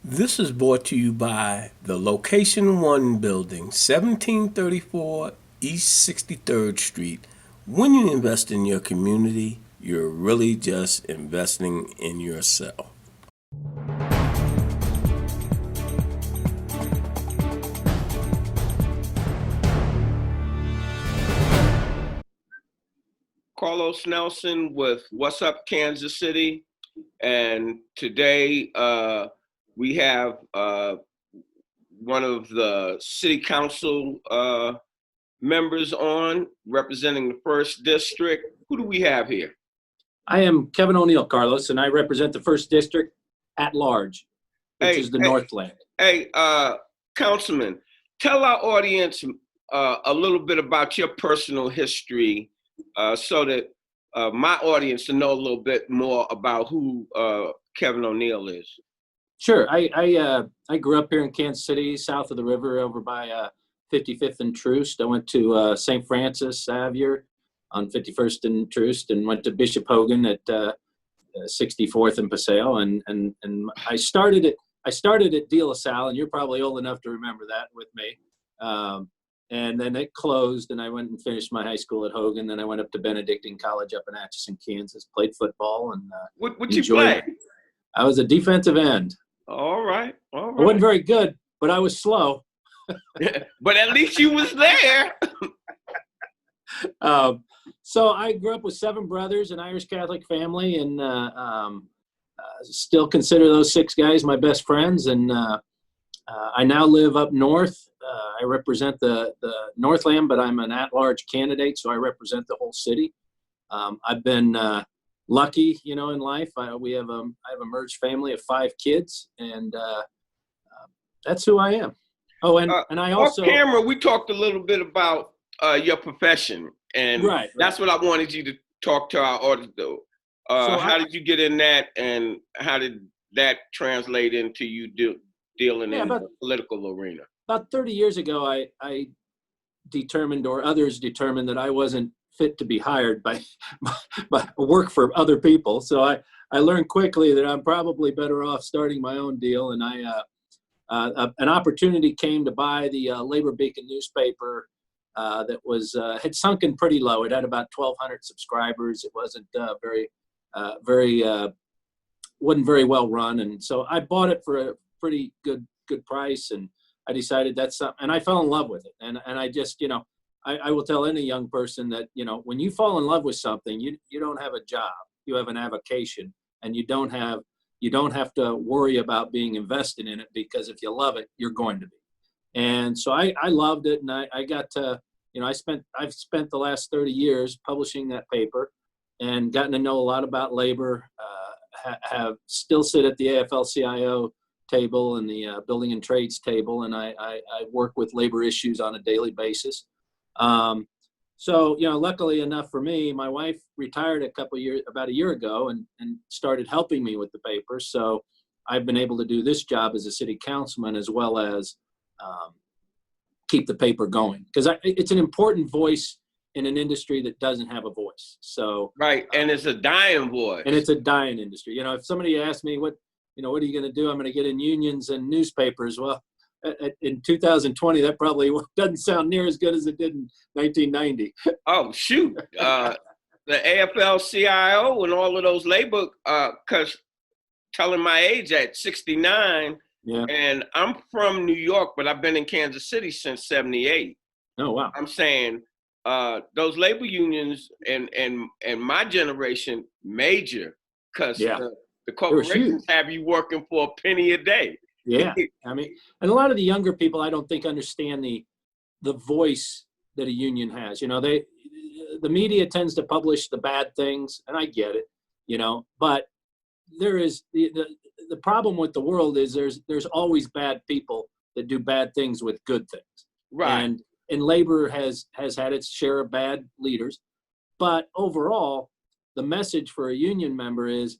This is brought to you by the Location 1 Building, 1734 East 63rd Street. When you invest in your community, you're really just investing in yourself. Carlos Nelson with What's Up Kansas City, and today we have one of the city council members on representing the first district. Who do we have here? I am Kevin ONeill, Carlos, and I represent the first district at large, which is the Northland. Hey, Councilman, tell our audience a little bit about your personal history so that my audience to know a little bit more about who Kevin ONeill is. Sure. I grew up here in Kansas City, south of the river, over by 55th and Troost. I went to St. Francis Xavier on 51st and Troost, and went to Bishop Hogan at 64th and Paseo. And I started at De La Salle, and you're probably old enough to remember that with me. And then it closed, and I went and finished my high school at Hogan. Then I went up to Benedictine College up in Atchison, Kansas, played football. And what you play? I was a defensive end. All right. I wasn't very good, but I was slow. But at least you was there. So I grew up with 7 brothers, an Irish Catholic family, and still consider those 6 guys my best friends. And I now live up north. I represent the Northland, but I'm an at-large candidate, so I represent the whole city. I've been lucky, in life. I have a merged family of 5 kids, and that's who I am. Oh, and I also— Off camera, we talked a little bit about your profession, and right. That's what I wanted you to talk to our audience. How did you get in that, and how did that translate into you dealing in the political arena? About 30 years ago, I determined, or others determined, that I wasn't fit to be hired by work for other people. So I learned quickly that I'm probably better off starting my own deal. And an opportunity came to buy the Labor Beacon newspaper that had sunken pretty low. It had about 1,200 subscribers. It wasn't wasn't very well run. And so I bought it for a pretty good price, and I decided that's something, and I fell in love with it. And I just, I will tell any young person that, when you fall in love with something, you don't have a job, you have an avocation, and you don't have to worry about being invested in it, because if you love it, you're going to be. And so I loved it, and I got to, I've spent the last 30 years publishing that paper and gotten to know a lot about labor, have still sit at the AFL-CIO table and the building and trades table, and I work with labor issues on a daily basis. So, luckily enough for me, my wife retired about a year ago, and started helping me with the paper. So I've been able to do this job as a city councilman, as well as keep the paper going, because it's an important voice in an industry that doesn't have a voice. So right, and it's a dying voice. And it's a dying industry. If somebody asked me what are you going to do? I'm going to get in unions and newspapers. Well, in 2020, that probably doesn't sound near as good as it did in 1990. Oh, shoot. The AFL-CIO and all of those labor, because telling my age at 69, yeah. And I'm from New York, but I've been in Kansas City since 78. Oh, wow. I'm saying those labor unions and my generation, major, because the corporations have you working for a penny a day. Yeah, and a lot of the younger people, I don't think, understand the voice that a union has. The media tends to publish the bad things, and I get it, but there is the problem with the world is there's always bad people that do bad things with good things. Right. And labor has had its share of bad leaders, but overall, the message for a union member is,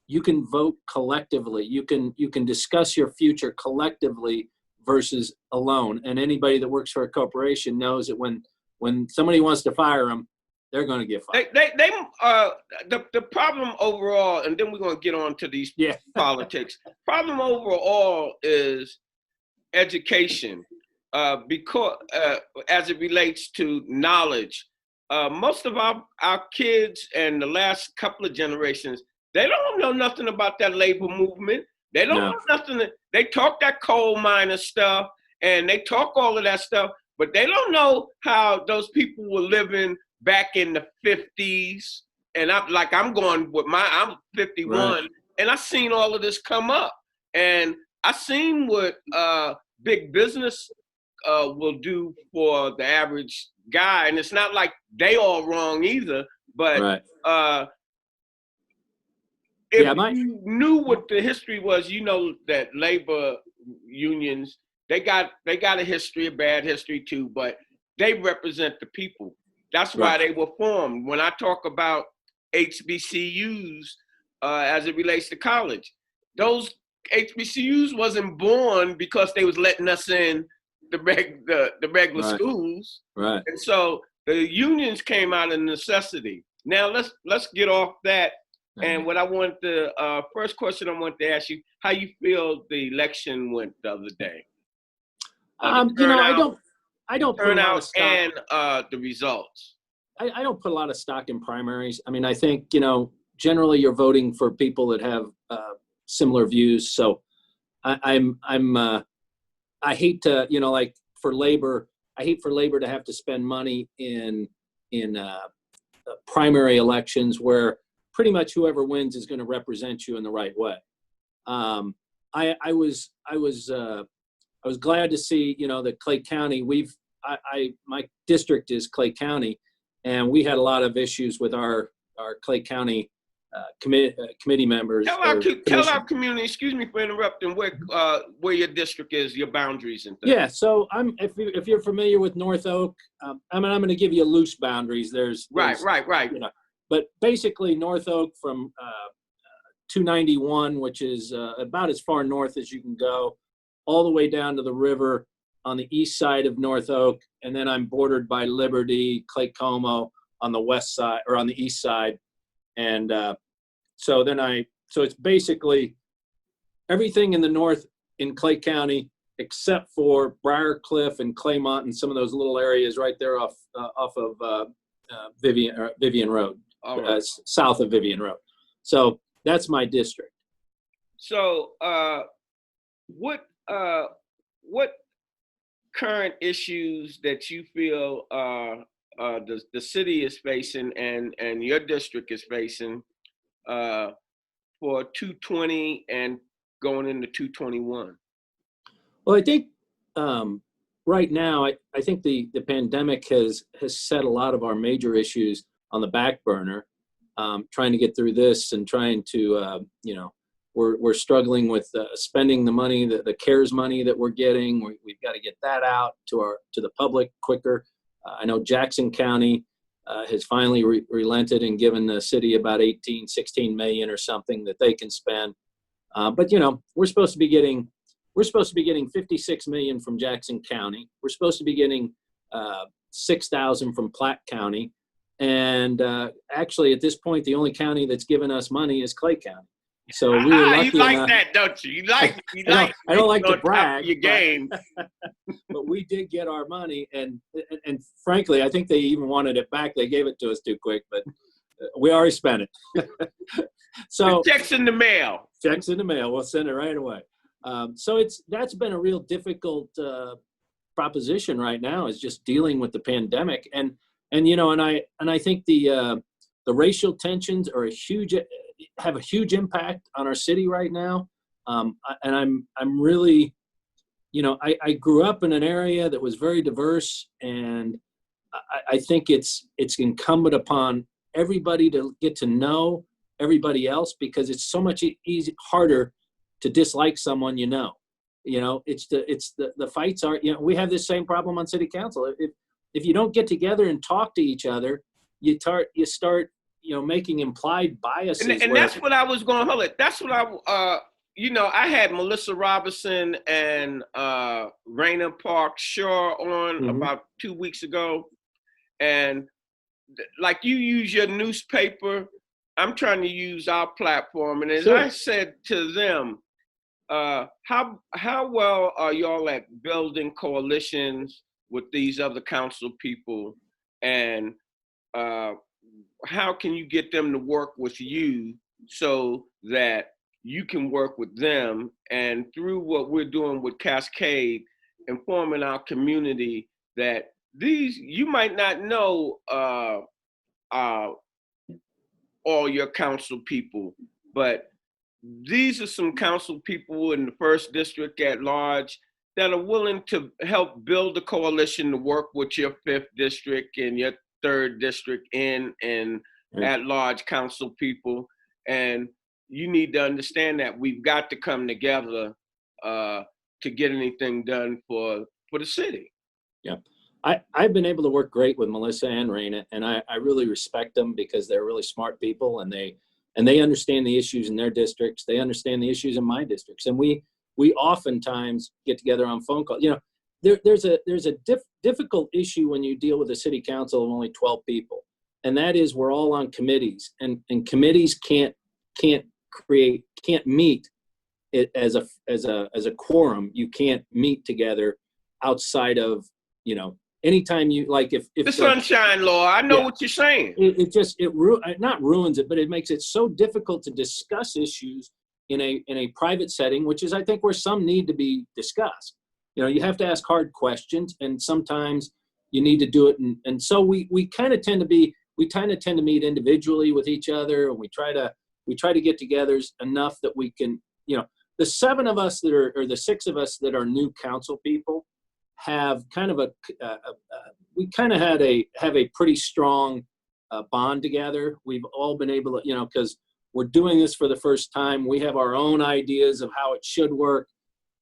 you can vote collectively. You can discuss your future collectively versus alone. And anybody that works for a corporation knows that when somebody wants to fire them, they're going to get fired. The problem overall, and then we're going to get on to these Yeah. politics. Problem overall is education, because as it relates to knowledge, most of our kids and the last couple of generations, they don't know nothing about that labor movement. They don't know nothing. They talk that coal miner stuff and they talk all of that stuff, but they don't know how those people were living back in the 50s. And I'm 51, Right. and I seen all of this come up. And I seen what big business will do for the average guy. And it's not like they all wrong either, but Right. if Yeah, you knew what the history was, you know that labor unions, they got a history, a bad history too, but they represent the people. That's why Right. they were formed. When I talk about HBCUs as it relates to college, those HBCUs wasn't born because they was letting us in the regular Right. schools. Right. And so the unions came out of necessity. Now let's get off that. And what I want the first question I want to ask you, how you feel the election went the other day? I don't put a lot of stock. And the results. I don't put a lot of stock in primaries. I mean, I think, generally you're voting for people that have similar views. So I hate to, like for labor, I hate for labor to have to spend money in primary elections where pretty much whoever wins is going to represent you in the right way. I was glad to see, that Clay County, my district is Clay County, and we had a lot of issues with our Clay County committee members. Tell our community, excuse me for interrupting, where your district is, your boundaries and things. Yeah, so if you're familiar with North Oak, I'm going to give you loose boundaries. There's right. But basically North Oak from 291, which is about as far north as you can go, all the way down to the river on the east side of North Oak, and then I'm bordered by Liberty, Clay Como on the west side or on the east side, and so it's basically everything in the north in Clay County except for Briarcliff and Claymont and some of those little areas right there off of Vivian Road. Right. South of Vivian Road. So that's my district. So what current issues that you feel the city is facing and your district is facing for 220 and going into 221? Well, I think right now, I think the pandemic has set a lot of our major issues on the back burner, trying to get through this and trying to, we're struggling with spending the money, the CARES money that we're getting. We've got to get that out to the public quicker. I know Jackson County has finally relented and given the city about 16 million or something that they can spend. But we're supposed to be getting 56 million from Jackson County. We're supposed to be getting 6,000 from Platte County. And actually, at this point, the only county that's given us money is Clay County. So we were lucky you like enough. that, don't you? I don't like to brag. Your game. But we did get our money, and frankly, I think they even wanted it back. They gave it to us too quick, but we already spent it. So the check's in the mail. Check's in the mail. We'll send it right away. So that's been a real difficult proposition right now, is just dealing with the pandemic, and I think the racial tensions are have a huge impact on our city right now. And I'm really, I grew up in an area that was very diverse, and I think it's incumbent upon everybody to get to know everybody else, because it's so much harder to dislike someone. It's the fights are, we have this same problem on city council. If you don't get together and talk to each other, you start making implied biases. And that's what I was going to hold it. That's what I had Melissa Robinson and Raina Park Shaw on about 2 weeks ago. And like you use your newspaper, I'm trying to use our platform. And as Sure. I said to them, how well are y'all at building coalitions with these other council people, and how can you get them to work with you so that you can work with them? And through what we're doing with Cascade, informing our community that these, you might not know all your council people, but these are some council people in the first district at large that are willing to help build a coalition to work with your fifth district and your third district and at large council people. And you need to understand that we've got to come together to get anything done for the city. Yeah. I've been able to work great with Melissa and Raina, and I really respect them because they're really smart people, and they understand the issues in their districts. They understand the issues in my districts. And we oftentimes get together on phone calls. You know, there's a difficult issue when you deal with a city council of only 12 people. And that is we're all on committees, and committees can't meet it as a quorum. You can't meet together outside of, you know, anytime you, like, if the sunshine law, I know what you're saying. It not ruins it, but it makes it so difficult to discuss issues in a private setting, which is, I think, where some need to be discussed. You know, you have to ask hard questions, and sometimes you need to do it. And so we kind of tend to meet individually with each other, and we try to get together enough that we can, you know, the seven of us that are, or the six of us that are new council people, have kind of we kind of have a pretty strong bond together. We've all been able to, you know, because we're doing this for the first time. We have our own ideas of how it should work.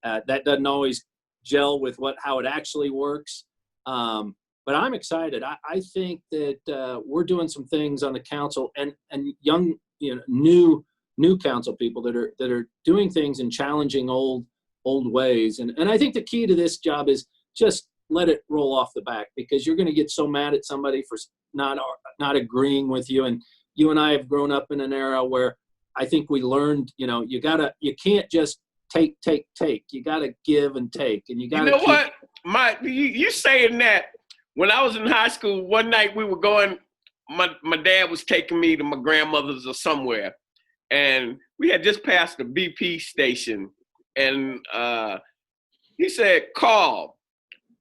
That doesn't always gel with how it actually works. But I'm excited. I think that we're doing some things on the council, and young, you know, new council people that are doing things in challenging old ways. And I think the key to this job is just let it roll off the back, because you're going to get so mad at somebody for not agreeing with you. And you and I have grown up in an era where I think we learned, you know, you can't just take. You got to give and take, and you got to. You know what, you saying that? When I was in high school, one night we were going. My dad was taking me to my grandmother's or somewhere, and we had just passed the BP station, and he said, "Carl,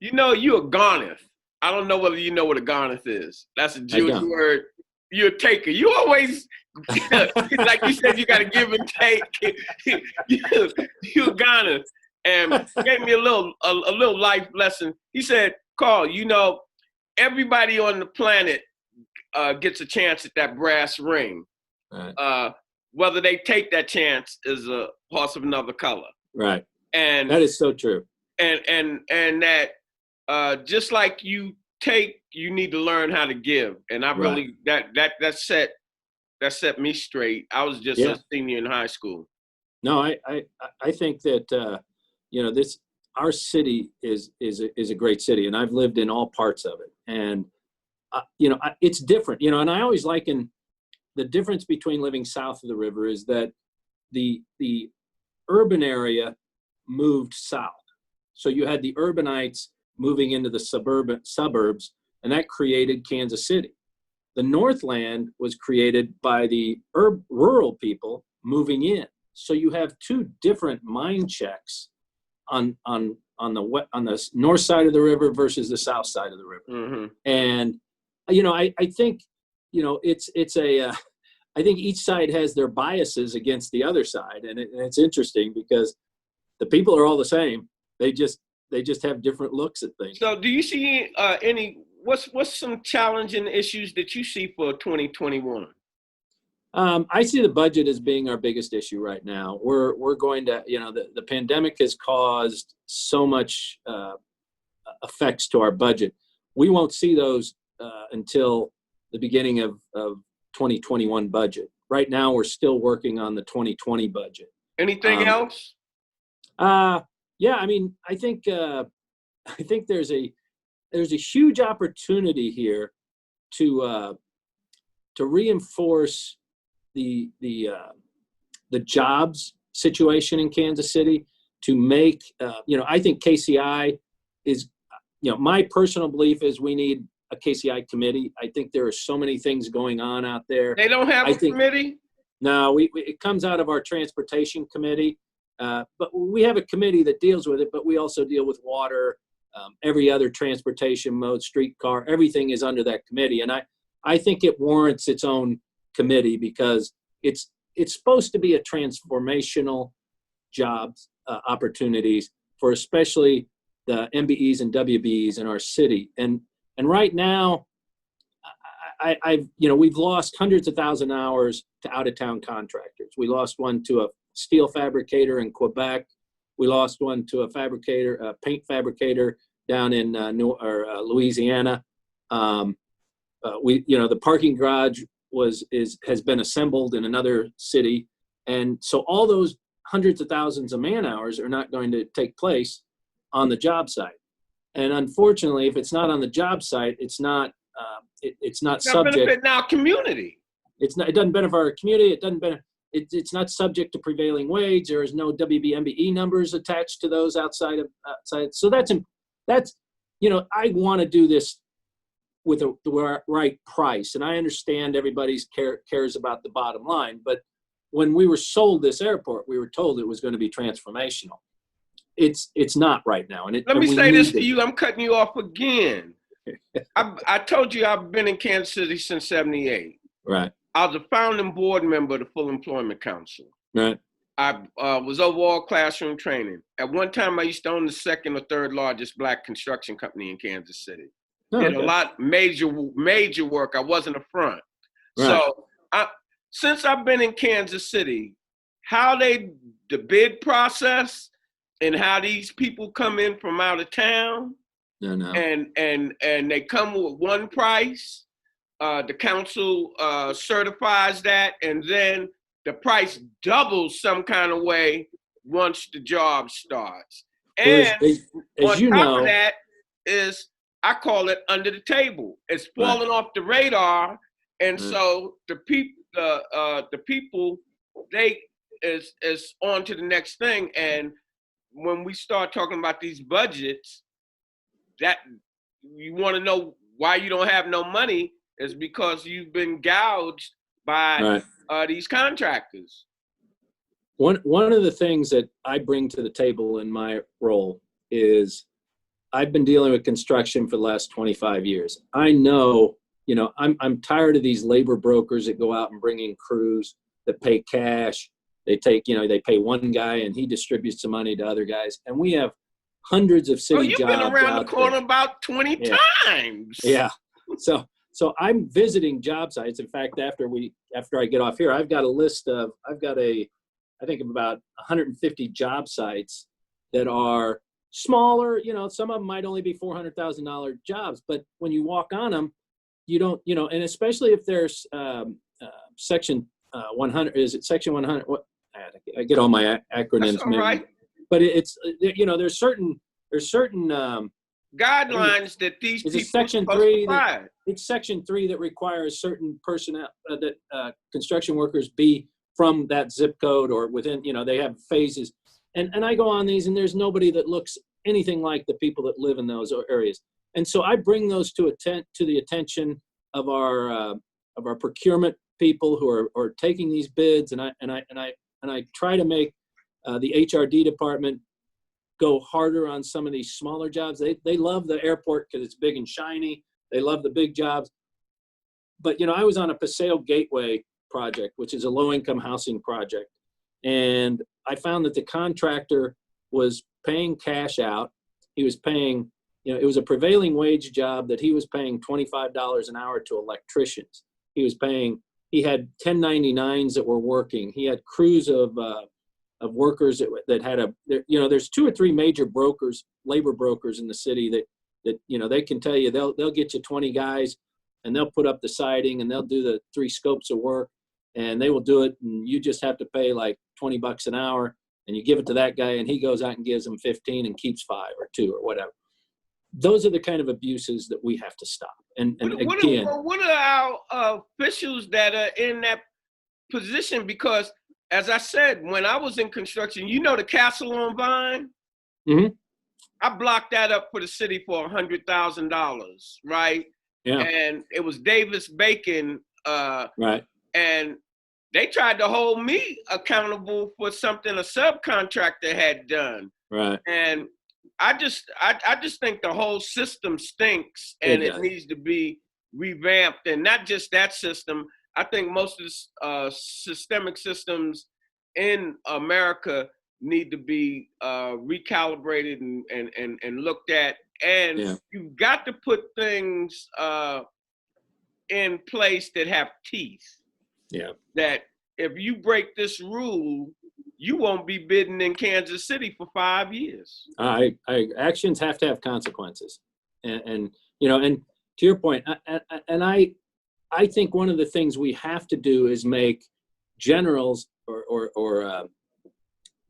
you know, you're a garneth." I don't know whether you know what a garneth is. That's a Jewish word. You're a taker. You always, like you said, you got to give and take. You're a garneth. And gave me a little life lesson. He said, "Carl, you know, everybody on the planet gets a chance at that brass ring. Right. Whether they take that chance is a horse of another color." Right. And that is so true. And that just like you take, you need to learn how to give. And I really, that set me straight. I was just a senior in high school. No, I think that you know, our city is a great city, and I've lived in all parts of it. And you know, it's different. You know, and I always liken the difference between living south of the river is that the urban area moved south. So you had the urbanites moving into the suburbs, and that created Kansas City. The Northland was created by the rural people moving in. So you have two different mind checks on the north side of the river versus the south side of the river. Mm-hmm. And you know, I think, you know, I think each side has their biases against the other side, and it's interesting because the people are all the same. They just have different looks at things. So do you see what's some challenging issues that you see for 2021? I see the budget as being our biggest issue right now. We're going to, you know, the pandemic has caused so much effects to our budget. We won't see those until the beginning of 2021 budget. Right now, we're still working on the 2020 budget. Anything else? Yeah, I mean, I think there's a huge opportunity here to reinforce the jobs situation in Kansas City, to make, I think KCI is, my personal belief is we need a KCI committee. I think there are so many things going on out there. They don't have a committee? No, it comes out of our transportation committee, but we have a committee that deals with it, but we also deal with water, every other transportation mode, streetcar, everything is under that committee. And I think it warrants its own committee because it's supposed to be a transformational jobs opportunities for especially the MBEs and WBs in our city. And right now, we've lost hundreds of thousand hours to out-of-town contractors. We lost one to a steel fabricator in Quebec. We lost one to a paint fabricator down in Louisiana. The parking garage has been assembled in another city, and so all those hundreds of thousands of man hours are not going to take place on the job site. And unfortunately, if it's not on the job site, it's not subject. Benefit our community. It doesn't benefit our community. It doesn't benefit. It's not subject to prevailing wage. There is no WBMBE numbers attached to those outside. So that's I want to do this with the right price, and I understand everybody's cares about the bottom line. But when we were sold this airport, we were told it was going to be transformational. It's not right now. And let me say this to you. I'm cutting you off again. I told you I've been in Kansas City since '78. Right. I was a founding board member of the Full Employment Council. Right. I was over all classroom training. At one time, I used to own the second or third largest black construction company in Kansas City. Did a lot major work. I wasn't a front. Right. So since I've been in Kansas City, how the bid process and how these people come in from out of town, and they come with one price. The council certifies that, and then the price doubles some kind of way once the job starts. And on top of that is, I call it under the table. It's falling off the radar, and so the people they is on to the next thing. And when we start talking about these budgets, that you want to know why you don't have no money is because you've been gouged by these contractors. One of the things that I bring to the table in my role is I've been dealing with construction for the last 25 years. I know, I'm tired of these labor brokers that go out and bring in crews that pay cash. They pay one guy and he distributes the money to other guys. And we have hundreds of city jobs. You've been around the corner about 20 times. Yeah. So I'm visiting job sites. In fact, after I get off here, I've got I think about 150 job sites that are smaller. Some of them might only be $400,000 jobs, but when you walk on them, you don't, and especially if there's section 100, is it section 100? What? I get all my acronyms. That's all right. But it's, there's certain guidelines that these people section 3 it's section 3 that requires certain personnel that construction workers be from that zip code or within, they have phases. And I go on these and there's nobody that looks anything like the people that live in those areas. And so I bring those to the attention of our procurement people who are taking these bids, and I try to make the HRD department go harder on some of these smaller jobs. They love the airport because it's big and shiny. They love the big jobs. But, I was on a Paseo Gateway project, which is a low-income housing project. And I found that the contractor was paying cash out. He was paying, it was a prevailing wage job that he was paying $25 an hour to electricians. He had 1099s that were working. He had crews of workers that had there's 2 or 3 major labor brokers in the city that they can tell you they'll get you 20 guys and they'll put up the siding and they'll do the 3 scopes of work and they will do it, and you just have to pay like $20 an hour and you give it to that guy and he goes out and gives them 15 and keeps 5 or 2 or whatever. those are the kind of abuses that we have to stop. And again, what are our officials that are in that position? Because as I said, when I was in construction, the castle on Vine, I blocked that up for the city for $100,000, right? Yeah. And it was Davis Bacon, right. And they tried to hold me accountable for something a subcontractor had done. Right. And I just think the whole system stinks, and it needs to be revamped. And not just that system. I think most of the systemic systems in America need to be recalibrated and looked at. And you've got to put things in place that have teeth. Yeah. That if you break this rule, you won't be bidding in Kansas City for 5 years. Actions have to have consequences, and to your point, I think one of the things we have to do is make generals or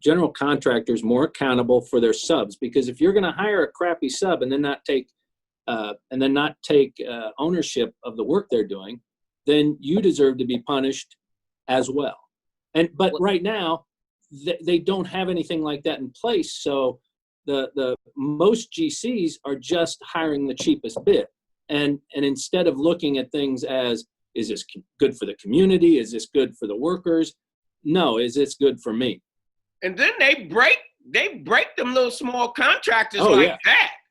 general contractors more accountable for their subs, because if you're going to hire a crappy sub and then not take ownership of the work they're doing, then you deserve to be punished as well. But right now, they don't have anything like that in place. So the most GCs are just hiring the cheapest bid. And instead of looking at things as, is this good for the community? Is this good for the workers? No, is this good for me? And then they break them little small contractors that.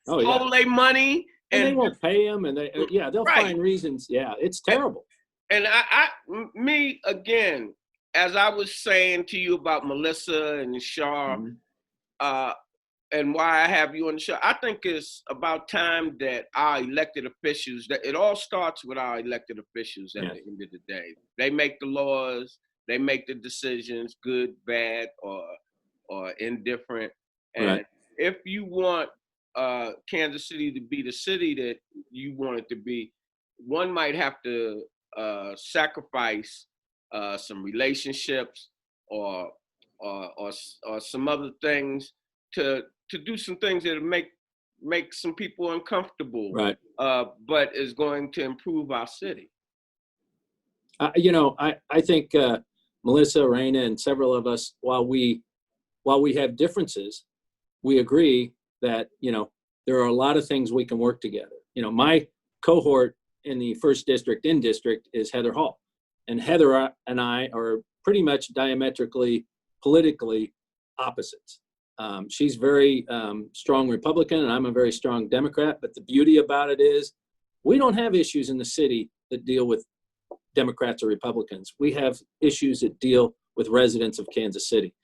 Oh, yeah. Hold their money. And they won't pay them, and they'll find reasons. Yeah, it's terrible. And me again, as I was saying to you about Melissa and Shar, and why I have you on the show, I think it's about time that our elected officials, that it all starts with our elected officials at the end of the day. They make the laws, they make the decisions, good, bad, or indifferent. And if you want Kansas City to be the city that you want it to be, one might have to sacrifice some relationships or some other things to do some things that make some people uncomfortable, but is going to improve our city. I think Melissa, Raina, and several of us, while we have differences, we agree that there are a lot of things we can work together. My cohort in the first district is Heather Hall, and Heather and I are pretty much diametrically politically opposites. She's very strong Republican, and I'm a very strong Democrat. But the beauty about it is we don't have issues in the city that deal with Democrats or Republicans. We have issues that deal with residents of Kansas City.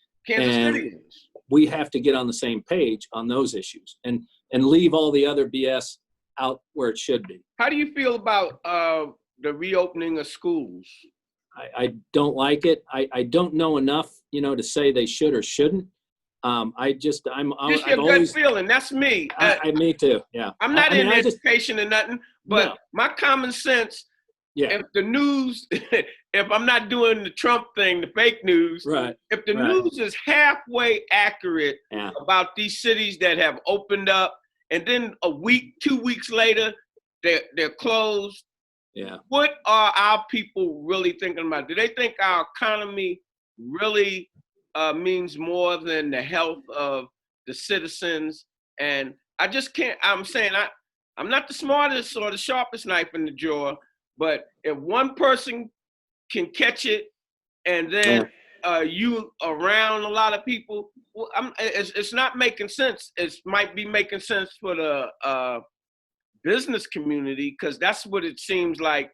We have to get on the same page on those issues and leave all the other BS out where it should be. How do you feel about the reopening of schools? I don't like it. I don't know enough, to say they should or shouldn't. I'm just your gut feeling. That's me. Me too. Yeah. I'm not in education or nothing, but my common sense. Yeah. If the news, if I'm not doing the Trump thing, the fake news, if the news is halfway accurate about these cities that have opened up, and then a week, 2 weeks later, they're closed. Yeah. What are our people really thinking about? Do they think our economy really means more than the health of the citizens? And I just can't. I'm saying I'm not the smartest or the sharpest knife in the drawer. But if one person can catch it, and then you around a lot of people, it's not making sense. It might be making sense for the business community, because that's what it seems like.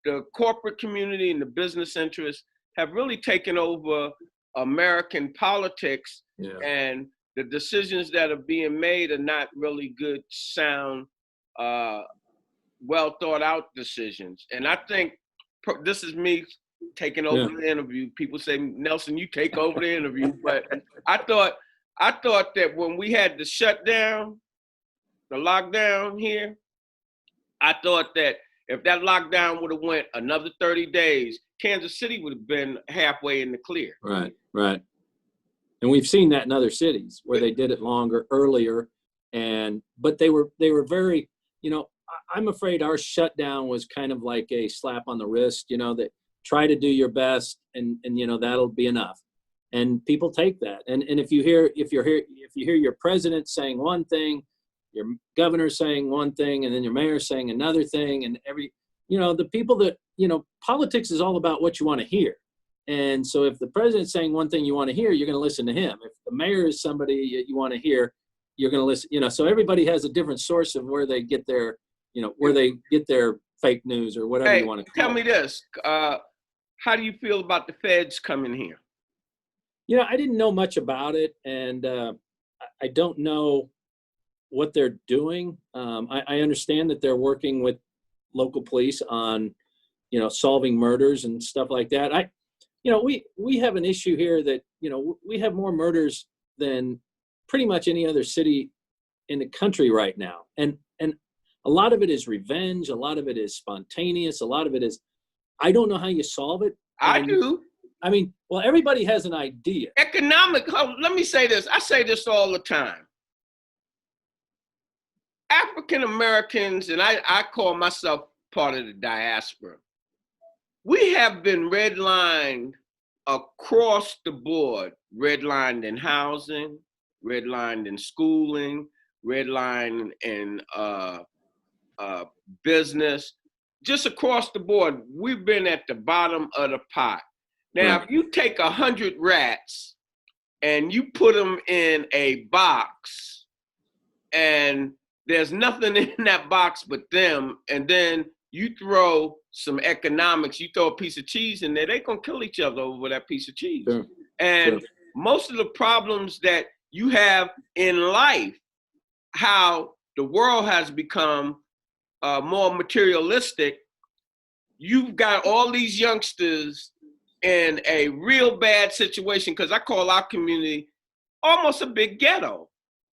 The corporate community and the business interests have really taken over American politics, and the decisions that are being made are not really good, sound, well thought out decisions. And I think this is me taking over the interview. People say, Nelson, you take over the interview. But I thought that when we had the shutdown, the lockdown here, I thought that if that lockdown would have went another 30 days, Kansas City would have been halfway in the clear. Right. And we've seen that in other cities where they did it longer, earlier, But they were very, I'm afraid our shutdown was kind of like a slap on the wrist, that try to do your best and that'll be enough. And people take that. And if you hear your president saying one thing, your governor saying one thing, and then your mayor saying another thing, and the people that, politics is all about what you want to hear. And so if the president's saying one thing you want to hear, you're going to listen to him. If the mayor is somebody you want to hear, you're going to listen, so everybody has a different source of where they get their, fake news or whatever you want to call it. Tell me this, how do you feel about the feds coming here? I didn't know much about it, and I don't know what they're doing. I understand that they're working with local police on, solving murders and stuff like that. We have an issue here that, we have more murders than pretty much any other city in the country right now. And a lot of it is revenge. A lot of it is spontaneous. A lot of it is, I don't know how you solve it. I do. Well, everybody has an idea. Let me say this. I say this all the time. African Americans, and I call myself part of the diaspora, we have been redlined across the board, redlined in housing, redlined in schooling, redlined in business, just across the board. We've been at the bottom of the pot. Now, Right. If you take 100 rats and you put them in a box and there's nothing in that box but them, and then you throw some economics, you throw a piece of cheese in there, they're going to kill each other over that piece of cheese. Sure. And Sure. most of the problems that you have in life, how the world has become more materialistic, you've got all these youngsters in a real bad situation, because I call our community almost a big ghetto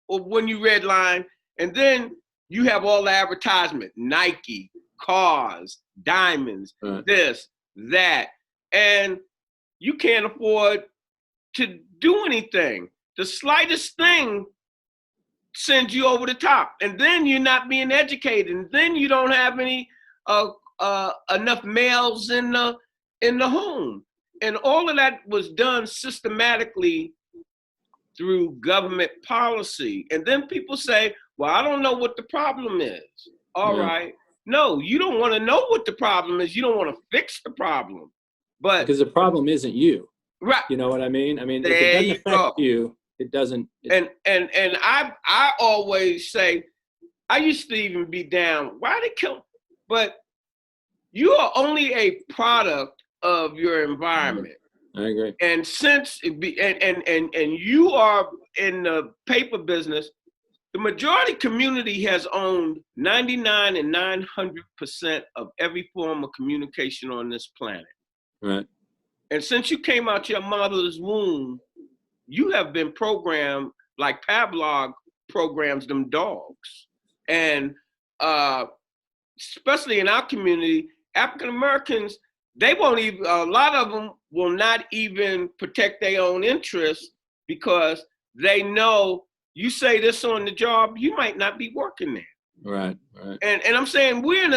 when you redline. And then you have all the advertisement, Nike, cars, diamonds, Right. this, that, and you can't afford to do anything. The slightest thing sends you over the top, and then you're not being educated, and then you don't have any enough males in the home. And all of that was done systematically through government policy. And then people say, well, I don't know what the problem is. All Yeah. right. No, you don't want to know what the problem is. You don't want to fix the problem. But Because the problem isn't you. right. You know what I mean? If There it you doesn't affect you, it doesn't. And I always say, I used to even be down, why they kill? But you are only a product of your environment. I agree. And since and you are in the paper business, the majority community has owned 99 and 900% of every form of communication on this planet. Right. And since you came out your mother's womb, you have been programmed like Pavlov programs them dogs. And especially in our community, African Americans, they won't even, a lot of them will not even protect their own interests, because they know you say this on the job, you might not be working there. Right. Right. And I'm saying we're in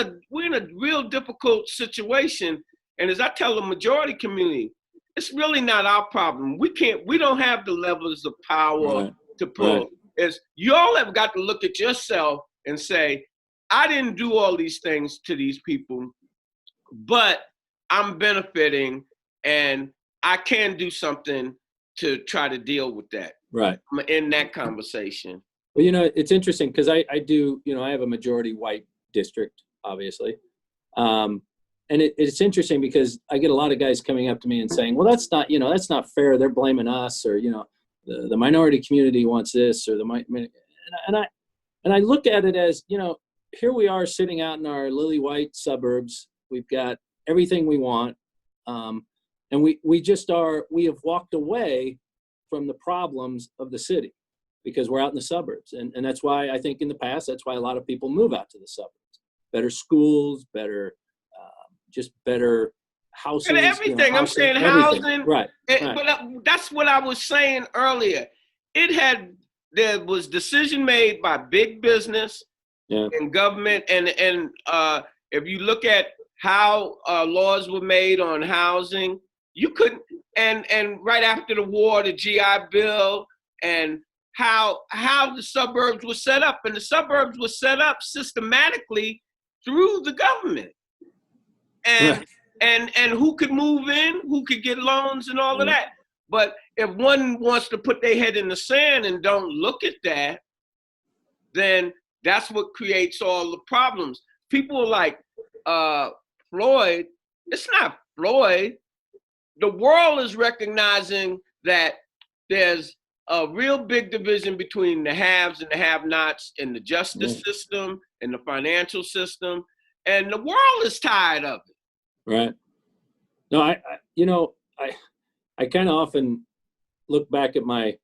a real difficult situation. And as I tell the majority community, it's really not our problem. We don't have the levels of power Right. to pull. Right. It's y'all have got to look at yourself and say, I didn't do all these things to these people, but I'm benefiting and I can do something to try to deal with that. Right. I'm in that conversation. Well, it's interesting because I do, I have a majority white district, obviously. And it's interesting because I get a lot of guys coming up to me and saying, well, that's not fair. They're blaming us, or, the minority community wants this, or and I look at it as, here we are sitting out in our lily white suburbs. We've got everything we want. And we have walked away from the problems of the city because we're out in the suburbs. And that's why I think in the past, that's why a lot of people move out to the suburbs. Better schools, just better houses. And everything, I'm saying everything. housing. Right. But that's what I was saying earlier. It had there was decision made by big business Yeah. and government, and if you look at how laws were made on housing, you couldn't, and right after the war, the GI Bill, and how the suburbs were set up, and the suburbs were set up systematically through the government, and Right. and who could move in, who could get loans, and all of that. But if one wants to put their head in the sand and don't look at that, then that's what creates all the problems. People like Floyd, it's not Floyd. The world is recognizing that there's a real big division between the haves and the have-nots in the justice system, in the financial system, and the world is tired of it. Right. No, I kind of often look back at my,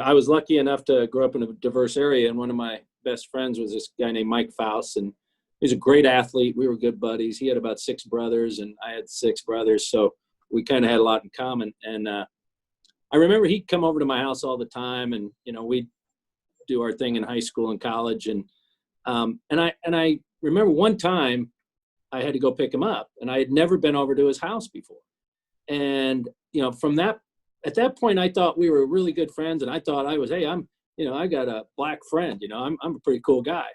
I was lucky enough to grow up in a diverse area, and one of my best friends was this guy named Mike Faust, and he's a great athlete. We were good buddies. He had about 6 brothers, and I had 6 brothers, so we kind of had a lot in common. And I remember he'd come over to my house all the time, and we'd do our thing in high school and college. And I remember one time I had to go pick him up, and I had never been over to his house before. And at that point, I thought we were really good friends, and I thought I was, hey, I got a black friend, I'm a pretty cool guy.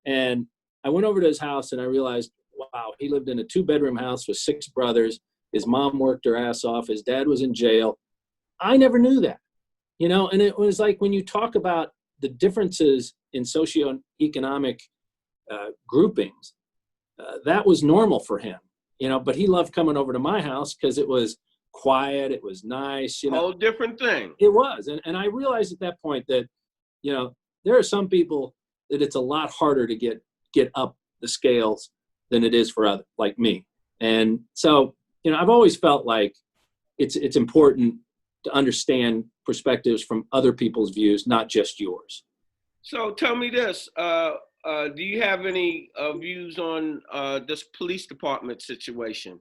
And I went over to his house, and I realized, wow, he lived in a 2-bedroom house with 6 brothers. His mom worked her ass off. His dad was in jail. I never knew that, and it was like when you talk about the differences in socioeconomic groupings, that was normal for him, but he loved coming over to my house because it was quiet. It was nice, Whole different thing. It was. And I realized at that point that, there are some people that it's a lot harder to get up the scales than it is for others like me. And so, I've always felt like it's important to understand perspectives from other people's views, not just yours. So tell me this, do you have any views on this police department situation,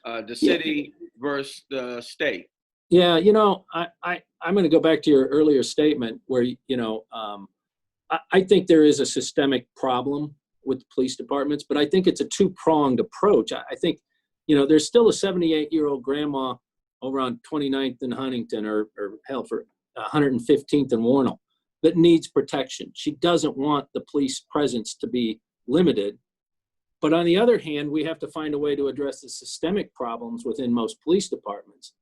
the city versus the state? Yeah, I'm going to go back to your earlier statement where, I think there is a systemic problem with the police departments, but I think it's a 2-pronged approach. I think, there's still a 78-year-old grandma over on 29th and Huntington, or hell, for 115th and Warnell, that needs protection. She doesn't want the police presence to be limited. But on the other hand, we have to find a way to address the systemic problems within most police departments.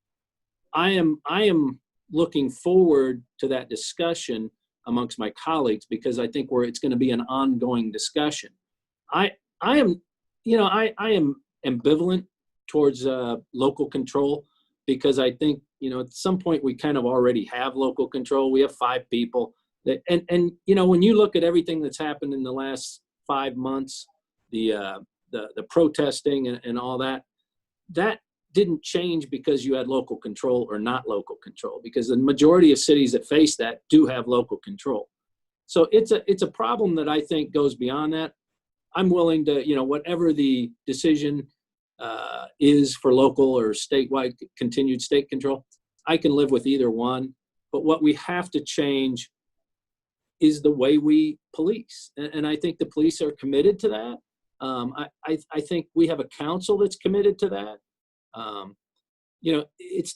I am looking forward to that discussion amongst my colleagues, because I think it's going to be an ongoing discussion. I am ambivalent towards local control, because I think, at some point we kind of already have local control. We have 5 people that, and when you look at everything that's happened in the last 5 months, the protesting and all that didn't change because you had local control or not local control, because the majority of cities that face that do have local control. So it's a problem that I think goes beyond that. I'm willing to, whatever the decision is for local or statewide continued state control, I can live with either one. But what we have to change is the way we police. And I think the police are committed to that. I think we have a council that's committed to that. It's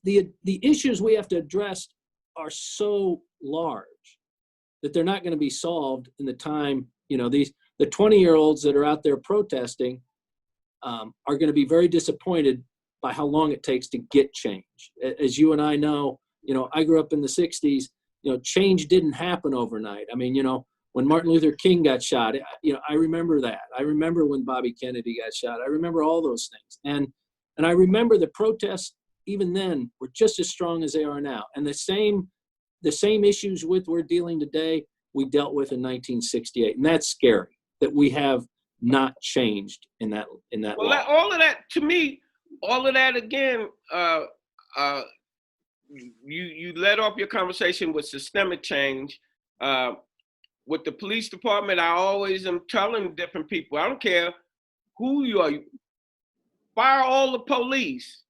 the issues we have to address are so large that they're not going to be solved in the time. The 20-year-olds that are out there protesting are going to be very disappointed by how long it takes to get change. As you and I know, I grew up in the 60s. Change didn't happen overnight. I mean, when Martin Luther King got shot, I remember that. I remember when Bobby Kennedy got shot. I remember all those things. And I remember the protests even then were just as strong as they are now. And the same issues we're dealing today, we dealt with in 1968. And that's scary that we have not changed in that Well, law. all of that, to me, all of that again, you led off your conversation with systemic change. With the police department, I always am telling different people, I don't care who you are, fire all the police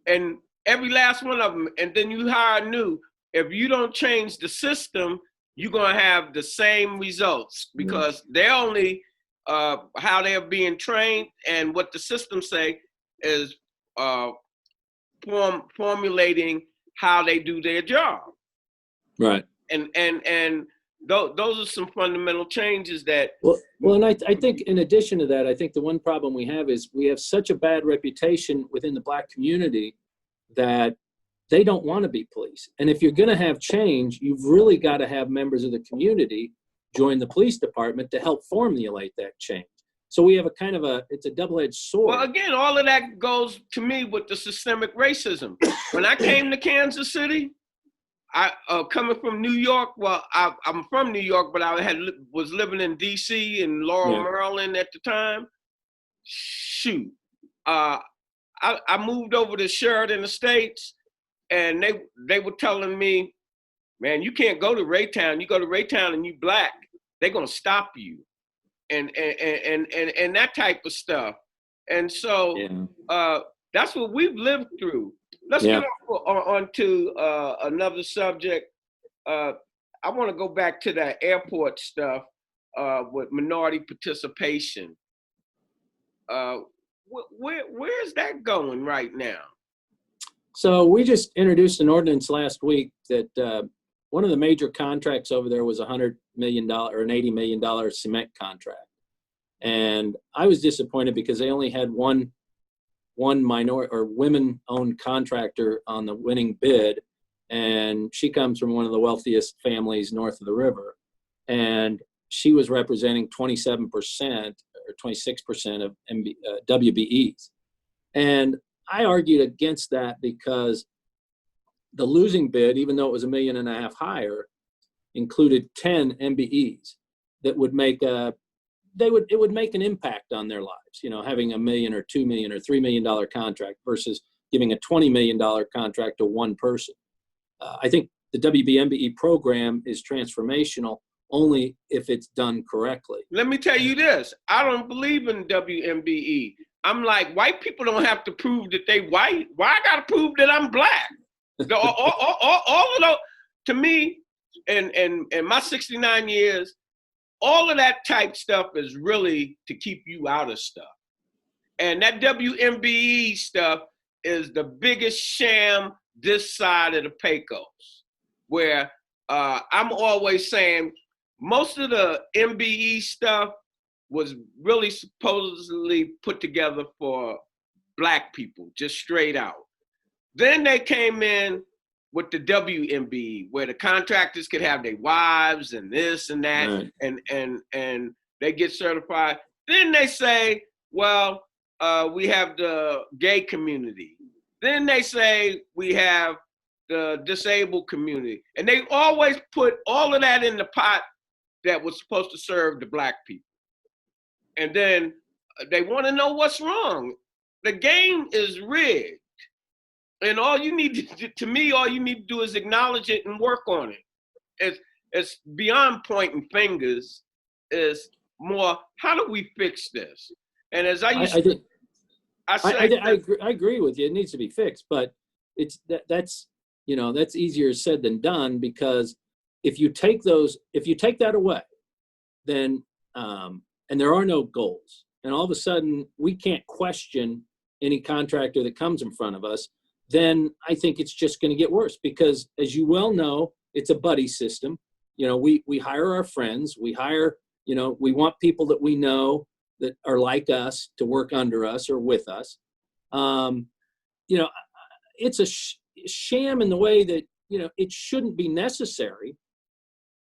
and every last one of them, and then you hire new. if you don't change the system, you're going to have the same results because they're only how they're being trained, and what the system say is formulating how they do their job. Right. And those are some fundamental changes that. Well, and I think in addition to that, I think the one problem we have is we have such a bad reputation within the Black community that they don't want to be police. And if you're going to have change, you've really got to have members of the community join the police department to help formulate that change. So we have a kind of it's a double-edged sword. Well, again, all of that goes to me with the systemic racism. When I came to Kansas City, I coming from New York. Well, I'm from New York, but I was living in D.C. and Laurel, Maryland at the time. Shoot, I moved over to Sheridan Estates, and they were telling me, man, you can't go to Raytown. You go to Raytown and you Black, they're gonna stop you, and that type of stuff. And so that's what we've lived through. Let's get on to another subject. I want to go back to that airport stuff with minority participation. Where's that going right now? So we just introduced an ordinance last week that one of the major contracts over there was $100 million or an $80 million cement contract. And I was disappointed because they only had one minority or women-owned contractor on the winning bid, and she comes from one of the wealthiest families north of the river, and she was representing 27% or 26% of WBEs. And I argued against that because the losing bid, even though it was $1.5 million higher, included 10 MBEs that would make it would make an impact on their lives, having $1 million or $2 million or $3 million contract versus giving a $20 million contract to one person. I think the WBMBE program is transformational only if it's done correctly. Let me tell you this, I don't believe in WMBE. I'm like, white people don't have to prove that they white. Why I gotta prove that I'm Black? All of those, to me, in my 69 years, all of that type stuff is really to keep you out of stuff. And that WMBE stuff is the biggest sham this side of the Pecos, where I'm always saying most of the MBE stuff was really supposedly put together for Black people, just straight out. Then they came in with the WMBE, where the contractors could have their wives and this and that, right. and they get certified. Then they say, well, we have the gay community. Then they say we have the disabled community. And they always put all of that in the pot that was supposed to serve the Black people. And then they want to know what's wrong. The game is rigged. And all you need to me, all you need to do is acknowledge it and work on it. It's beyond pointing fingers. It's more, how do we fix this? And as I agree with you. It needs to be fixed, but that's easier said than done, because if you take that away, then and there are no goals, and all of a sudden we can't question any contractor that comes in front of us, then I think it's just going to get worse, because as you well know, it's a buddy system. We hire our friends, we want people that we know that are like us to work under us or with us. It's a sham in the way that, it shouldn't be necessary.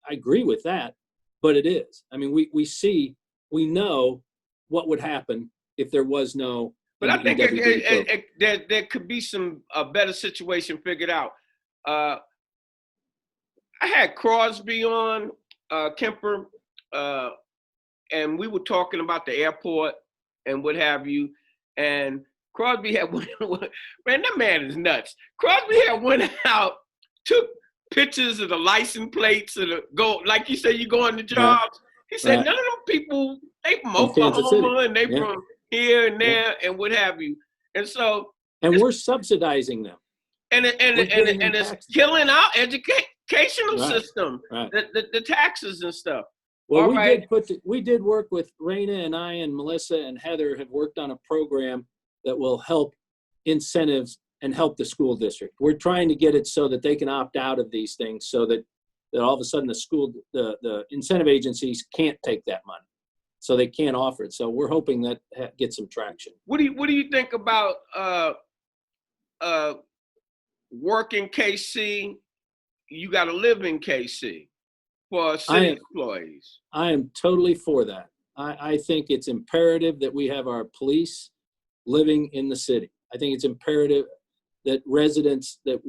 I agree with that, but it is. I mean, we know what would happen if there was no. But I think there could be a better situation figured out. I had Crosby on, Kemper, and we were talking about the airport and what have you. And Crosby had man, that man is nuts. Crosby had went out, took pictures of the license plates and like you said, you go on the jobs. He said, none of them people, they from Oklahoma and they from here and there and what have you. And so. And we're subsidizing them. We're giving them it's taxes. killing our educational Right. system, Right. the taxes and stuff. Well, All we right. did work with Raina and I and Melissa and Heather have worked on a program that will help incentives and help the school district. We're trying to get it so that they can opt out of these things, so that all of a sudden the incentive agencies can't take that money, so they can't offer it. So we're hoping that gets some traction. What do you think about work in KC? You got to live in KC for city employees. I am totally for that. I think it's imperative that we have our police living in the city. I think it's imperative that residents that,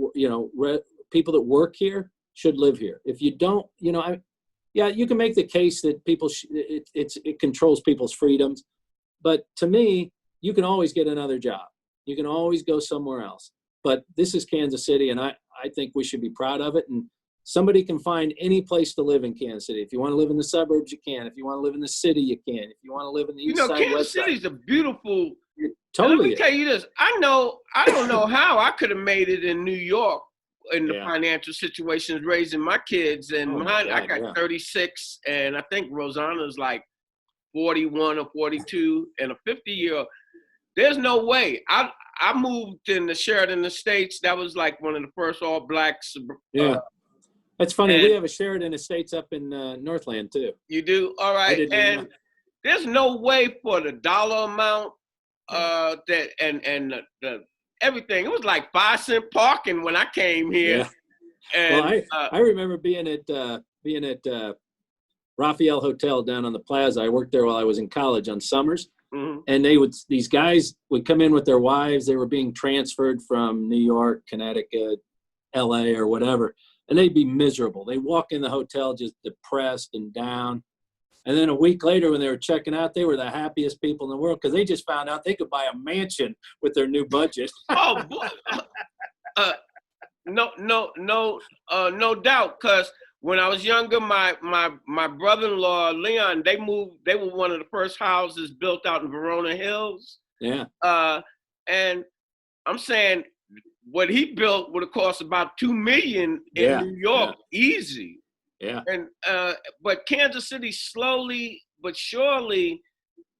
people that work here should live here. If you don't, you can make the case that people, it controls people's freedoms. But to me, you can always get another job. You can always go somewhere else. But this is Kansas City, and I think we should be proud of it. And somebody can find any place to live in Kansas City. If you want to live in the suburbs, you can. If you want to live in the city, you can. If you want to live in the east side, Kansas west side. City's a beautiful. Totally. Let me tell you this. I don't know how I could have made it in New York in the financial situations raising my kids. And mine, I got 36, and I think Rosanna's like 41 or 42, and a 50-year-old. There's no way. I moved in the Sheridan Estates. That was like one of the first all blacks. That's funny. We have a Sheridan Estates up in Northland too. You do? All right. And there's no way for the dollar amount that and the everything. It was like 5-cent parking when I came here. Yeah. And I remember being at Raphael Hotel down on the plaza. I worked there while I was in college on summers. Mm-hmm. And these guys would come in with their wives. They were being transferred from New York, Connecticut, LA, or whatever. And they'd be miserable. They walk in the hotel just depressed and down. And then a week later, when they were checking out, they were the happiest people in the world because they just found out they could buy a mansion with their new budget. Oh, boy. No doubt. Because when I was younger, my brother-in-law, Leon, they were one of the first houses built out in Verona Hills. Yeah. And I'm saying what he built would have cost about $2 million in New York, easy. Yeah. And but Kansas City slowly but surely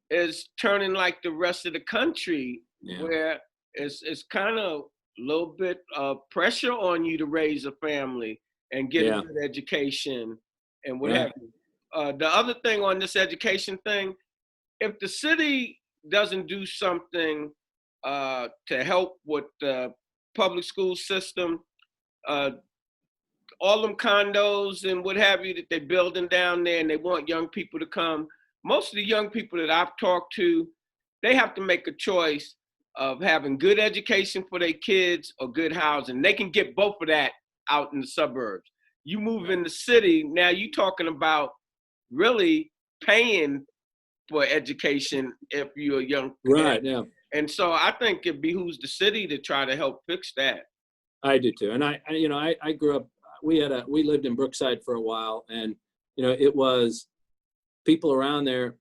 is turning like the rest of the country, where it's kind of a little bit of pressure on you to raise a family and get a good education and what have you. The other thing on this education thing, if the city doesn't do something to help with the public school system, all them condos and what have you that they're building down there and they want young people to come, most of the young people that I've talked to, they have to make a choice of having good education for their kids or good housing. They can get both of that out in the suburbs. You move in the city, now you're talking about really paying for education if you're a young kid. Right, yeah. And so I think it behooves the city to try to help fix that. I do too. And I grew up, we lived in Brookside for a while, and it was people around there,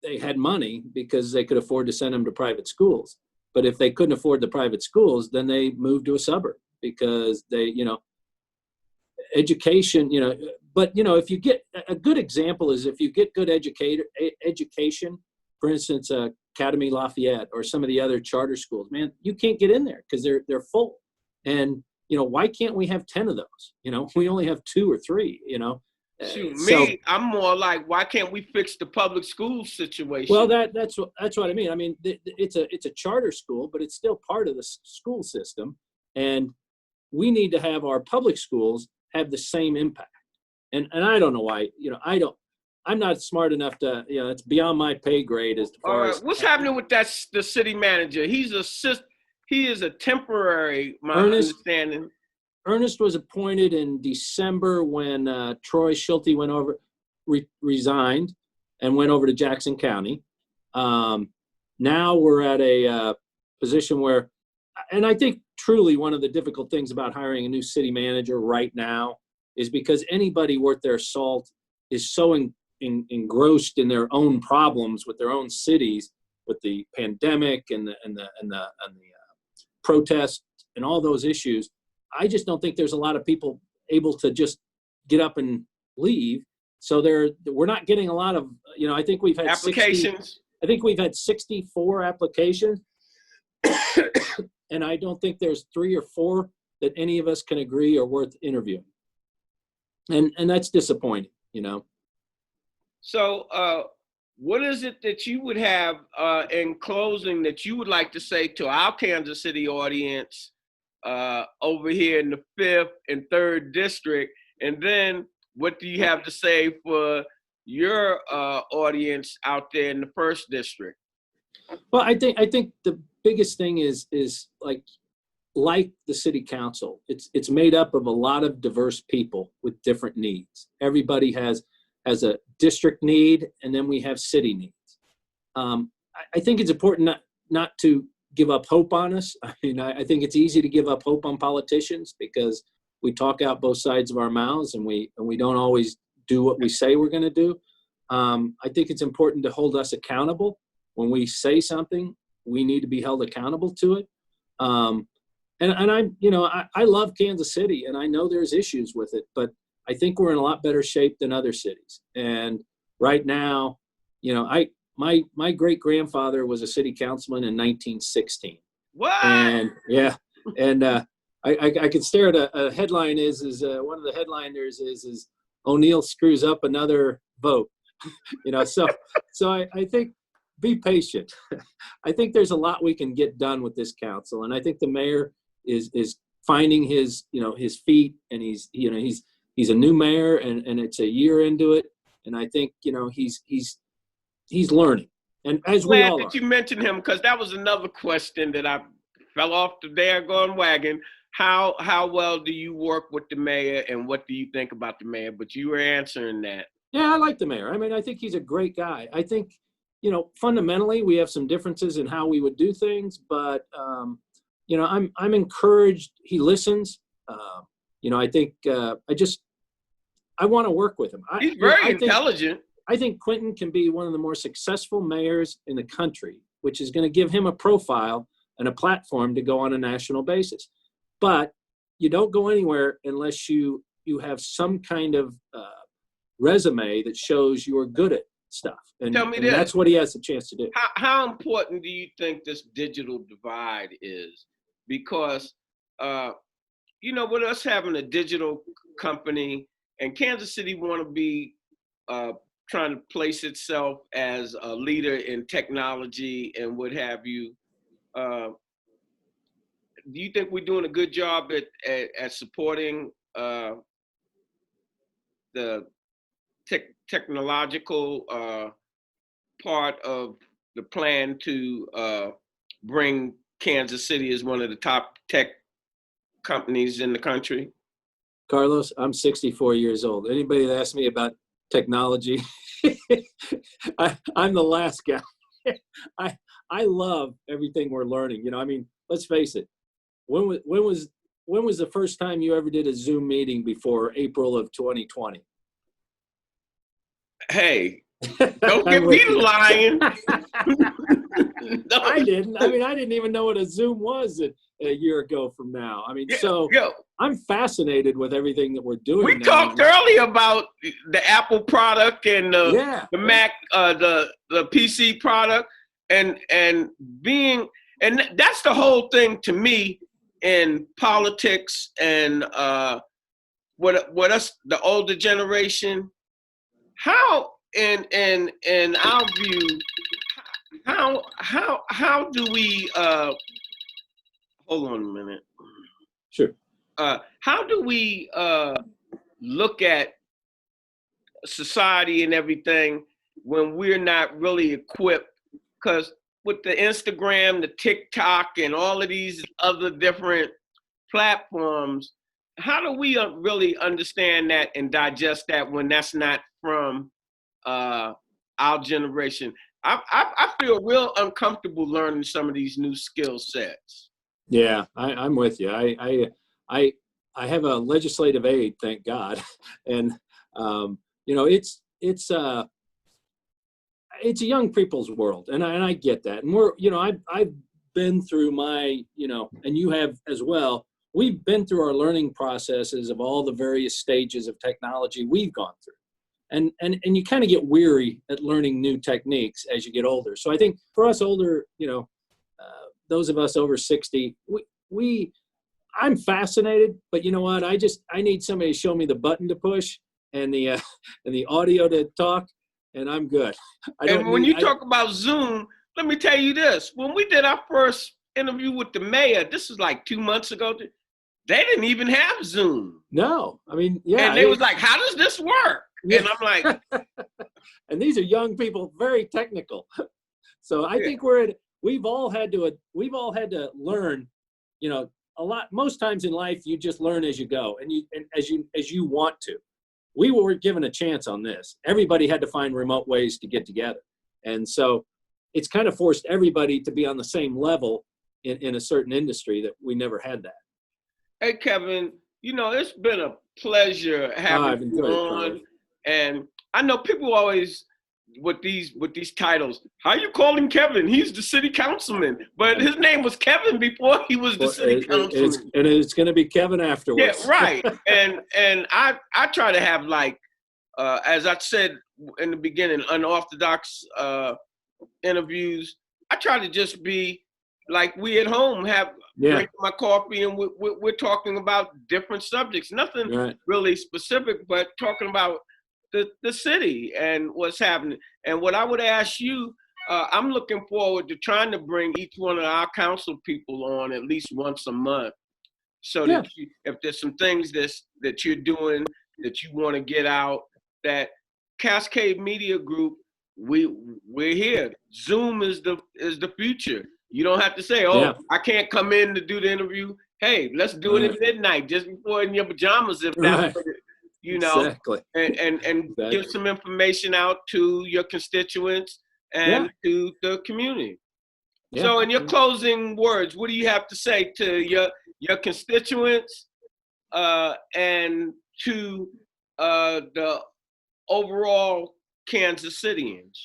they had money because they could afford to send them to private schools. But if they couldn't afford the private schools, then they moved to a suburb because they, education, but if you get a good example is if you get good education, for instance, Academy Lafayette or some of the other charter schools, man, you can't get in there because they're full. And, why can't we have 10 of those? We only have 2 or 3, Shoot, I'm more like, why can't we fix the public school situation? Well, that's what I mean. I mean, it's a charter school, but it's still part of the school system. And we need to have our public schools have the same impact. And I don't know why, I'm not smart enough to, it's beyond my pay grade as far as. What's happening with the city manager? He is a temporary, understanding. Ernest was appointed in December when Troy Schulte resigned and went over to Jackson County. Now we're at a position where, and I think truly one of the difficult things about hiring a new city manager right now is because anybody worth their salt is so engrossed in their own problems with their own cities, with the pandemic and the protest and all those issues, I just don't think there's a lot of people able to just get up and leave. So we're not getting a lot of, I think we've had applications. I think we've had 64 applications. And I don't think there's 3 or 4 that any of us can agree are worth interviewing. And that's disappointing, So what is it that you would have in closing that you would like to say to our Kansas City audience over here in the 5th and 3rd district? And then what do you have to say for your audience out there in the 1st district? Well, I think the biggest thing is like the city council. It's made up of a lot of diverse people with different needs. Everybody has a district need, and then we have city needs. I think it's important not to give up hope on us. I mean, I think it's easy to give up hope on politicians because we talk out both sides of our mouths, and we don't always do what we say we're going to do. I think it's important to hold us accountable. When we say something, we need to be held accountable to it. And I love Kansas City, and I know there's issues with it, but I think we're in a lot better shape than other cities. And right now, my great grandfather was a city councilman in 1916. What? And yeah, and I could stare at a headline is one of the headliners is ONeill screws up another vote. So I think be patient. I think there's a lot we can get done with this council, and I think the mayor is finding his feet, and he's a new mayor, and it's a year into it, and I think he's learning, and as we all are. Glad that you mentioned him, because that was another question that I fell off the daggone wagon. How well do you work with the mayor, and what do you think about the mayor? But you were answering that. Yeah, I like the mayor. I mean, I think he's a great guy. I think fundamentally we have some differences in how we would do things, but I'm encouraged he listens. I think I want to work with him. He's very intelligent. I think Quentin can be one of the more successful mayors in the country, which is going to give him a profile and a platform to go on a national basis. But you don't go anywhere unless you have some kind of resume that shows you're good at stuff. And, Tell me and this. that's what he has a chance to do. How important do you think this digital divide is? Because, with us having a digital company, and Kansas City want to be trying to place itself as a leader in technology and what have you, do you think we're doing a good job at supporting the technological part of the plan to bring Kansas City as one of the top tech companies in the country? Carlos, I'm 64 years old. Anybody that asks me about technology, I'm the last guy. I love everything we're learning. Let's face it. When was the first time you ever did a Zoom meeting before April of 2020? Hey, don't get me lying. I didn't. I didn't even know what a Zoom was a year ago from now. I'm fascinated with everying that we're doing. We now. talked earlier about the Apple product and the Mac, the PC product, and that's the whole thing to me in politics and what us, the older generation. How in our view, how do we hold on a minute. Sure. How do we look at society and everything when we're not really equipped? Because with the Instagram, the TikTok, and all of these other different platforms, how do we really understand that and digest that when that's not from our generation? I feel real uncomfortable learning some of these new skill sets. Yeah, I'm with you. I have a legislative aide, thank God, and it's a young people's world, and I get that. And I've been through and you have as well, we've been through our learning processes of all the various stages of technology we've gone through. And you kind of get weary at learning new techniques as you get older. So I think for us older, those of us over 60, I'm fascinated, but you know what? I need somebody to show me the button to push and the audio to talk, and I'm good. When you talk about Zoom, let me tell you this. When we did our first interview with the mayor, this is like 2 months ago, they didn't even have Zoom. No, I mean, yeah. And they was like, how does this work? Yeah. And I'm like. And these are young people, very technical. So I think we've all had to learn, a lot. Most times in life, you just learn as you go and as you want to. We were given a chance on this. Everybody had to find remote ways to get together. And so it's kind of forced everybody to be on the same level in a certain industry that we never had that. Hey, Kevin, it's been a pleasure having you on. And I know people always, with these titles, how you call him Kevin? He's the city councilman. But his name was Kevin before he was the city councilman. And it's going to be Kevin afterwards. Yeah, right. and I try to have, like, as I said in the beginning, unorthodox interviews. I try to just be like we at home, drinking my coffee, and we're talking about different subjects. Nothing really specific, but talking about the city and what's happening. And what I would ask you, I'm looking forward to trying to bring each one of our council people on at least once a month. So that if there's some things that you're doing that you want to get out, that Cascade Media Group, we're here. Zoom is the future. You don't have to say, I can't come in to do the interview. Hey, let's do it at midnight, just before in your pajamas, if that's what exactly. and give some information out to your constituents and to the community. Yeah. So in your closing words, what do you have to say to your constituents and to the overall Kansas Cityans?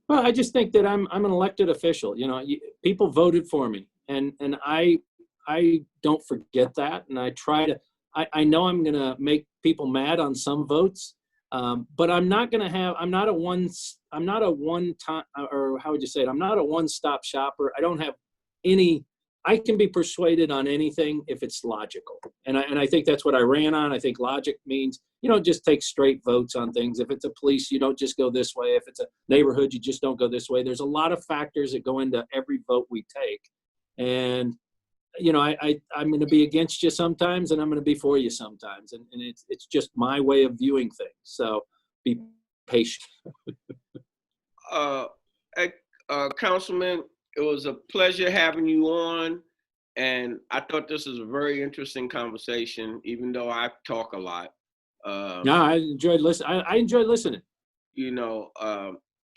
Well, I just think that I'm an elected official. People voted for me, and I don't forget that, and I try to. I know I'm going to make people mad on some votes, but I'm not a one-time, or how would you say it? I'm not a one-stop shopper. I don't have I can be persuaded on anything if it's logical. And I think that's what I ran on. I think logic means you don't just take straight votes on things. If it's a police, you don't just go this way. If it's a neighborhood, you just don't go this way. There's a lot of factors that go into every vote we take. And I'm going to be against you sometimes, and I'm going to be for you sometimes, and it's just my way of viewing things. So be patient. Councilman, it was a pleasure having you on, and I thought this was a very interesting conversation, even though I talk a lot. No, I enjoyed listening. I enjoyed listening.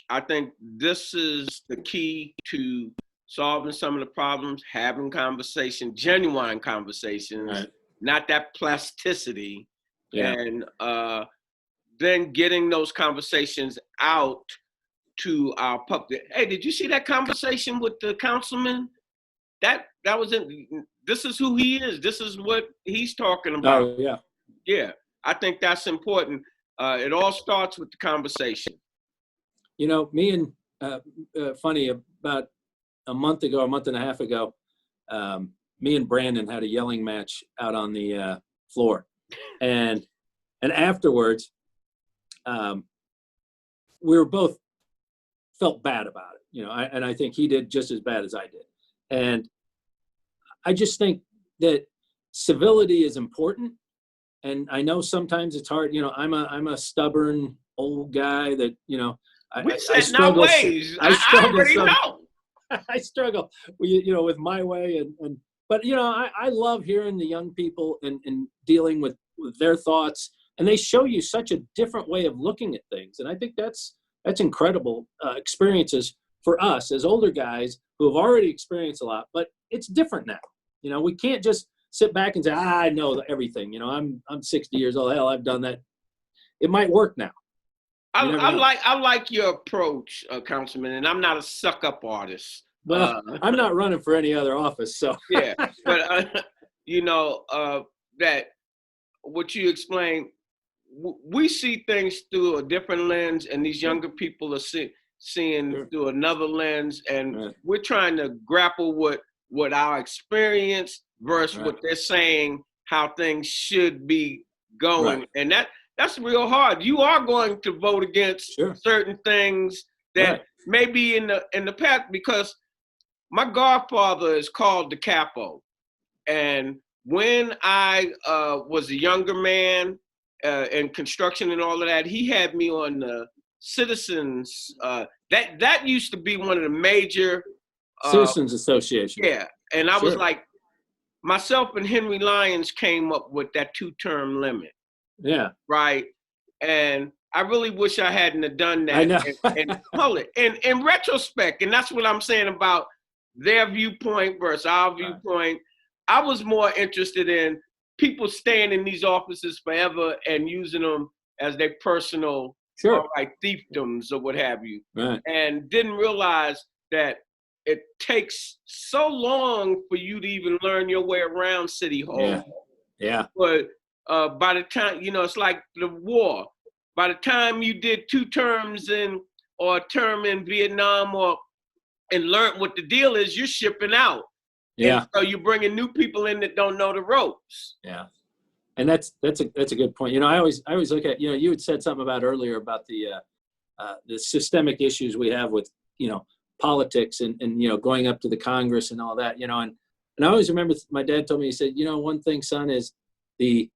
I think this is the key to solving some of the problems, having conversation, genuine conversations, not that plasticity, and then getting those conversations out to our public. Hey, did you see that conversation with the councilman? That was it. This is who he is. This is what he's talking about. Oh, yeah. Yeah, I think that's important. It all starts with the conversation. Me and funny, about a month and a half ago, me and Brandon had a yelling match out on the floor, and afterwards, we were both felt bad about it, and I think he did just as bad as I did, and I just think that civility is important, and I know sometimes it's hard. I'm a stubborn old guy that we set in our ways. I already know. I struggle, with my way, but I love hearing the young people and dealing with their thoughts, and they show you such a different way of looking at things, and I think that's incredible experiences for us as older guys who have already experienced a lot. But it's different now. We can't just sit back and say, I know everything. I'm 60 years old. Hell, I've done that. It might work now. I like your approach, Councilman, and I'm not a suck-up artist. Well, I'm not running for any other office, so. Yeah, but that what you explained, we see things through a different lens, and these younger people are seeing Sure. through another lens, and Right. we're trying to grapple with what our experience versus Right. what they're saying how things should be going, Right. and that's real hard. You are going to vote against Sure. certain things that Right. maybe in the past, because my godfather is called the capo, and when I was a younger man in construction and all of that, he had me on the citizens. That used to be one of the major. Citizens Association. Yeah, and I was Sure. like, myself and Henry Lyons came up with that 2-term limit, Yeah. right? And I really wish I hadn't have done that. I know. and hold it. And in retrospect, and that's what I'm saying about their viewpoint versus our viewpoint. I was more interested in people staying in these offices forever and using them as their personal, Sure. all right, fiefdoms or what have you, Right. and didn't realize that it takes so long for you to even learn your way around City Hall. Yeah. Yeah. But by the time, it's like the war. By the time you did 2 terms or a term in Vietnam and learned what the deal is, you're shipping out. Yeah. And so you're bringing new people in that don't know the ropes. Yeah. And that's a good point. I always look at, you had said something about earlier about the systemic issues we have with, politics and going up to the Congress and all that, and I always remember my dad told me, he said, one thing, son, is the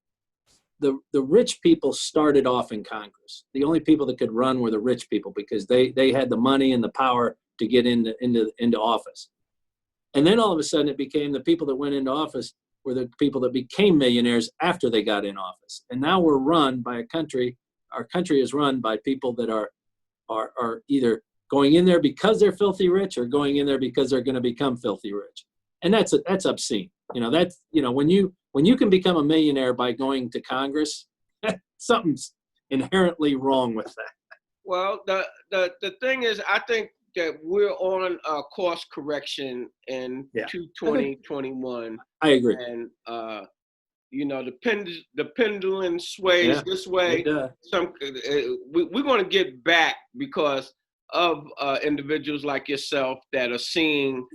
rich people started off in Congress. The only people that could run were the rich people because they had the money and the power to get into office. And then all of a sudden it became the people that went into office were the people that became millionaires after they got in office. And now we're run by our country is run by people that are either going in there because they're filthy rich or going in there because they're going to become filthy rich. And that's obscene. When you can become a millionaire by going to Congress, something's inherently wrong with that. Well, the thing is, I think that we're on a course correction in 2021. I agree. And the pendulum sways this way. We're going to get back because of individuals like yourself that are seeing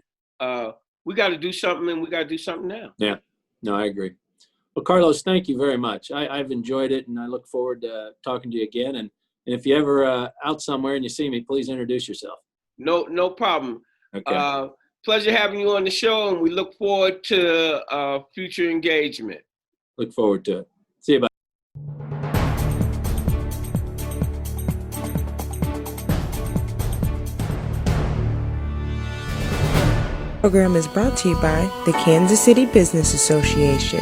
we got to do something, and we got to do something now. Yeah, no, I agree. Well, Carlos, thank you very much. I've enjoyed it, and I look forward to talking to you again. And if you ever out somewhere and you see me, please introduce yourself. No problem. Okay. Pleasure having you on the show, and we look forward to future engagement. Look forward to it. See you. Bye. Program is brought to you by the Kansas City Business Association.